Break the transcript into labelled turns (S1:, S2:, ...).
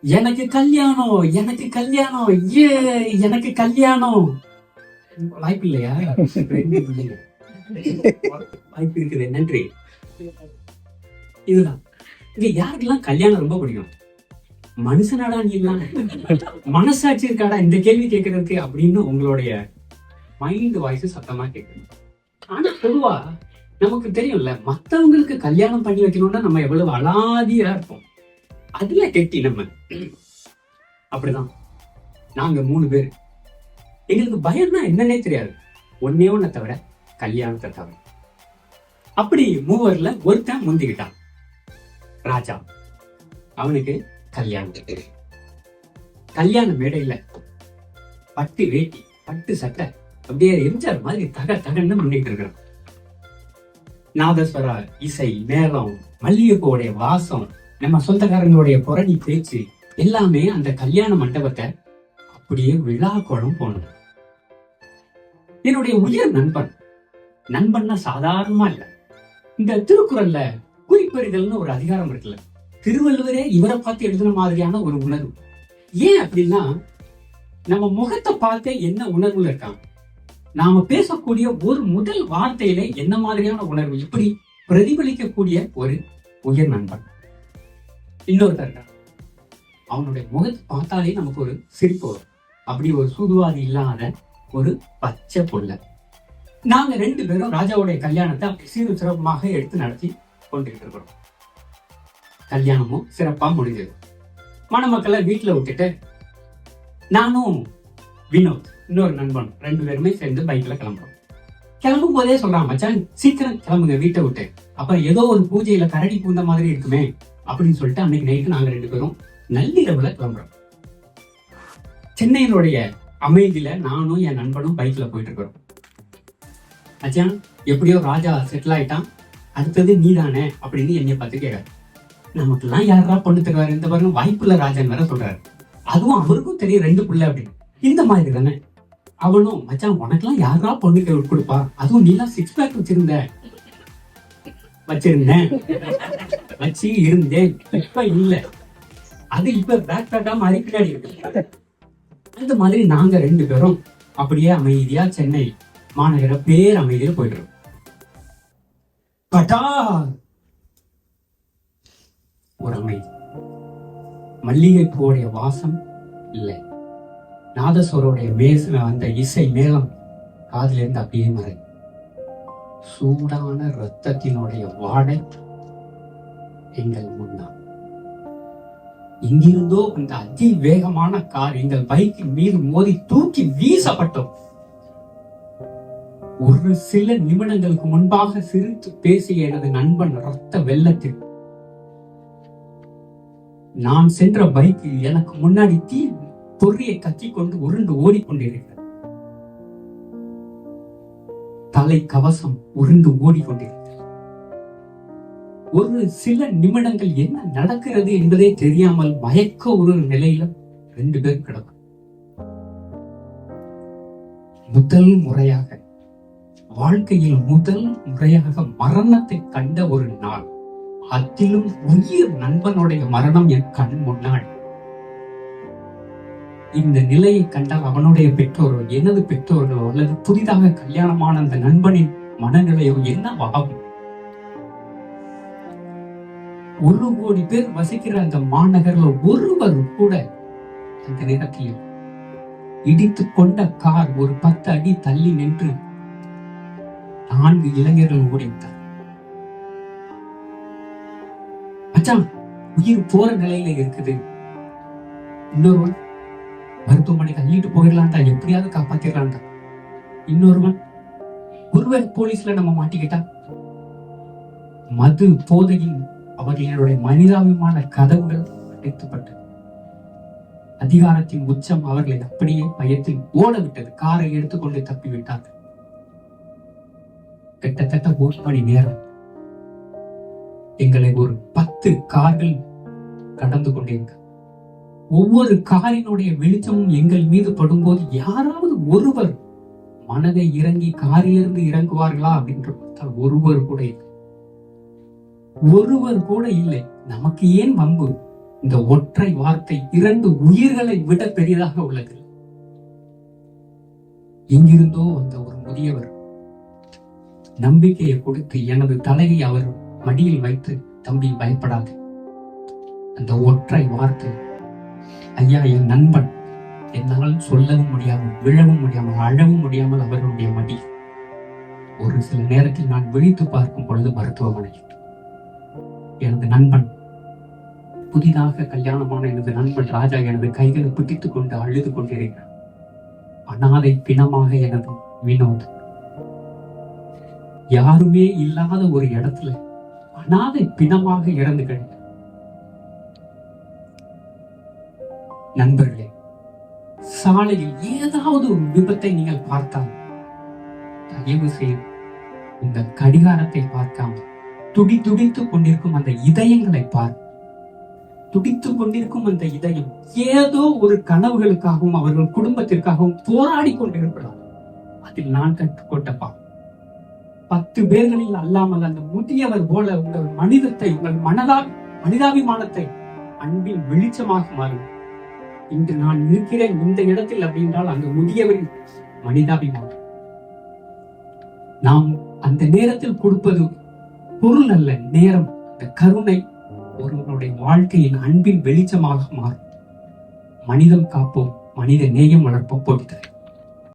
S1: எனக்கு கல்யாணம், எனக்கு கல்யாணம், ஏ எனக்கு கல்யாணம். வாய்ப்பு இல்லையா? வாய்ப்பு இருக்குது. நன்றி. இதுதான். இங்க யாருக்கெல்லாம் கல்யாணம் ரொம்ப பிடிக்கும்? மனுஷனாடா நீ எல்லாம், மனசாட்சி இருக்காடா இந்த கேள்வி கேட்கறதுக்கு அப்படின்னு உங்களுடைய மைண்ட் வாய்ஸ் சத்தமா கேட்கணும். ஆனா பொதுவா நமக்கு தெரியும்ல, மத்தவங்களுக்கு கல்யாணம் பண்ணி வைக்கணும்னா நம்ம எவ்வளவு அலாதியா இருப்போம். அதுல கெட்டி நம்ம அப்படிதான். நாங்க 3 பேர், எங்களுக்கு பயம்னா என்னன்னே தெரியாது. ஒன்னே ஒன்ன தவிர, கல்யாணத்தை தவிர. அப்படி 3 ஒருத்தன் முந்திக்கிட்டான், ராஜா. அவனுக்கு கல்யாணத்துக்கு கல்யாண மேடையில பட்டு வேட்டி பட்டு சட்டை அப்படியே எம்ஜிஆர் மாதிரி தகன்னு பண்ணிட்டு இருக்கிறான். நாதஸ்வர இசை, மேளம், மல்லிகைப்பூடைய வாசம், நம்ம சொந்தக்காரங்களுடைய புரணி பேச்சு எல்லாமே அந்த கல்யாண மண்டபத்தை அப்படியே விழா கோலம் போனது. என்னுடைய உயர் நண்பன்னா சாதாரணமா இல்ல. இந்த திருக்குறள்ல குறிப்பறிதல்னு ஒரு அதிகாரம் இருக்குல்ல, திருவள்ளுவரே இவரை பார்த்து எழுதின மாதிரியான ஒரு உணர்வு. ஏன் அப்படின்னா, நம்ம முகத்தை பார்த்து என்ன உணர்வுல இருக்காங்க, நாம பேசக்கூடிய ஒரு முதல் வார்த்தையில என்ன மாதிரியான உணர்வு, இப்படி பிரதிபலிக்கக்கூடிய ஒரு உயர் நண்பன். இன்னொருத்தர் அவனுடைய முகத்தை பார்த்தாலே நமக்கு ஒரு சிரிப்பு வரும். அப்படி ஒரு சூதுவாதி இல்லாத ஒரு பச்சை புள்ள. நாங்க 2 பேரும் ராஜாவுடைய கல்யாணத்தை சீரும் சிறப்பாக எடுத்து நடத்தி கொண்டிருக்க இருக்கிறோம். கல்யாணமும் சிறப்பா முடிஞ்சது. மணமக்களை வீட்டுல விட்டுட்டு நானும் வினோத், இன்னொரு நண்பன் 2 பேருமே சேர்ந்து பைக்ல கிளம்புறோம். கிளம்பும் போதே சொல்றான், மச்சான் சீக்கிரம் கிளம்புங்க வீட்டை விட்டு, அப்புறம் ஏதோ ஒரு பூஜையில கரடி பூந்த மாதிரி இருக்குமே அப்படின்னு சொல்லிட்டு அன்னைக்கு நைட்டு நாங்க 2 பேரும் நள்ளிரவுல கிளம்புறோம். சென்னையினுடைய அமைதியில நானும் என் நண்பனும் பைக்ல போயிட்டு இருக்கிறோம். மச்சான் எப்படியோ ராஜா செட்டில் ஆயிட்டான், அடுத்தது நீதானே அப்படின்னு என்னைய பார்த்து கேட்காரு. நமக்கெல்லாம் யாரா பொண்ணு தருவாரு, இந்த பாருங்க வாய்ப்புள்ள ராஜன் வேற சொல்றாரு. அதுவும் அவருக்கும் தெரியும் 2 பிள்ளை அப்படின்னு. இந்த மாதிரி தானே அவனும், மச்சான் உனக்கெல்லாம் யாரா பொண்ணுக்கு கொடுப்பா, அதுவும் நீலாம் 6 பேக் வச்சிருந்தேன் வச்சு இருந்தேன், இப்ப இல்ல, அது இப்ப பேக் பேக்கா மாறி பின்னாடி இருக்கு. அந்த மாதிரி நாங்க 2 பேரும் அப்படியே அமைதியா சென்னை மாநகர பேர் அமைதியில போயிட்டு இருக்கோம். பட்டா ஒரு அமைதி, மல்லிகைப்பூடைய வாசம் இல்லை, நாதஸ்வரோடைய அந்த இசை மேளம் காதுல இருந்து அப்படியே மறை, சூடான ரத்தத்தினுடைய வாடை எங்கள் முன்னால். இங்கிருந்தோ அந்த அதி வேகமான கார் எங்கள் பைக்கின் மீது மோதி தூக்கி வீசப்பட்டோம். ஒரு சில நிமிடங்களுக்கு முன்பாக சிரித்து பேசிய எனது நண்பன் ரத்த வெள்ளத்தில் நான் சென்ற பைக்கு எனக்கு முன்னாடி தீ பொறியை கத்திக்கொண்டு உருண்டு ஓடிக்கொண்டிருக்கிறது. தலை கவசம் உருண்டு ஓடிக்கொண்டிருக்கிறது. ஒரு சில நிமிடங்கள் என்ன நடக்கிறது என்பதே தெரியாமல் மயக்க ஒரு நிலையில 2 பேர் கிடக்கும். முதல் முறையாக வாழ்க்கையில் மரணத்தை கண்ட ஒரு நாள், அதிலும் உயிர் நண்பனுடைய மரணம் என் கண் முன்னாடி. இந்த நிலையை கண்டால் அவனுடைய பெற்றோரோ எனது பெற்றோர்களோ அல்லது புதிதாக கல்யாணமான அந்த நண்பனின் மனநிலையோ என்னவாகும்? 1 கோடி பேர் வசிக்கிற அந்த மாநகர்ல ஒருவர் கூட அந்த நேரத்தில் இடித்து கொண்ட கார் ஒரு 10 அடி தள்ளி நின்று 4 இளைஞர்கள் ஓடிவிட்டார். மச்சான் உயிர் போற நிலையில இருக்குது. இன்னொருவன் மருத்துவமனை தள்ளிட்டு போயிடலான்டா, எப்படியாவது காப்பாத்திடலான்டா. இன்னொருவன் ஒருவர் போலீஸ்ல நம்ம மாட்டிக்கிட்டா, மது போதையின் அவர்களுடைய மனிதாபிமான கதவுகள் அடைக்கப்பட்டது. அதிகாரத்தின் உச்சம் அவர்களை அப்படியே பயத்தில் ஓட விட்டது. காரை எடுத்துக்கொண்டு தப்பி விட்டார்கள். கிட்டத்தட்ட 1 மணி நேரம் எங்களை ஒரு 10 கார்கள் கடந்து கொண்டிருக்க, ஒவ்வொரு காரினுடைய வெளிச்சமும் எங்கள் மீது படும்போது யாராவது ஒருவர் மனதை இறங்கி காரிலிருந்து இறங்குவார்களா அப்படின்னு பார்த்தால் ஒருவர் கூட இல்லை. நமக்கு ஏன் வம்பு, இந்த ஒற்றை வார்த்தை 2 உயிர்களை விட பெரியதாக உள்ளது. எங்கிருந்தோ அந்த ஒரு முதியவர் நம்பிக்கையை கொடுத்து எனது தலையை அவர் மடியில் வைத்து, தம்பி பயப்படாது. அந்த ஒற்றை வார்த்தை, ஐயா என் நண்பன், என்னால் சொல்லவும் முடியாமல், விழவும் முடியாமல், அழவும் முடியாமல் அவர்களுடைய மடி. ஒரு சில நேரத்தில் நான் விழித்து பார்க்கும் பொழுது மருத்துவமனை. எனது நண்பன், புதிதாக கல்யாணமான எனது நண்பன் ராஜா எனது கைகளை பிடித்துக் கொண்டு அழுது கொண்டிருக்கிறார். அனாதை பிணமாக எனது வினோத், யாருமே இல்லாத ஒரு இடத்துல அனாதை பிணமாக இறந்து கிடக்க. நண்பர்களே, சாலையில் ஏதாவது ஒரு விபத்தை நீங்கள் பார்த்தால் தயவு செய்து இந்த கடிகாரத்தை பார்க்காமல் துடித்துடித்துக் கொண்டிருக்கும் அந்த இதயங்களை பார். துடித்துக் கொண்டிருக்கும் அந்த இதயம் ஏதோ ஒரு கனவுகளுக்காகவும் அவர்கள் குடும்பத்திற்காகவும் போராடி கொண்டிருக்கிறார். அதில் நான் கற்றுக்கொண்டப்பா, 10 பேர்களில் அல்லாமல் அந்த முதியவர் போல உங்கள் மனிதத்தை, உங்கள் மனிதாபிமானத்தை அன்பின் வெளிச்சமாக மாறும். இன்று நான் இருக்கிறேன் இந்த இடத்தில் அப்படின்றால் அந்த முதியவரின் மனிதாபிமானம். நாம் அந்த நேரத்தில் கொடுப்பது பொருள் அல்ல, நேரம். அந்த கருணை ஒருவனுடைய வாழ்க்கையின் அன்பின் வெளிச்சமாக மாறும். மனிதம் காப்போம், மனித நேயம் வளர்ப்போம். போட்டித்தரேன்.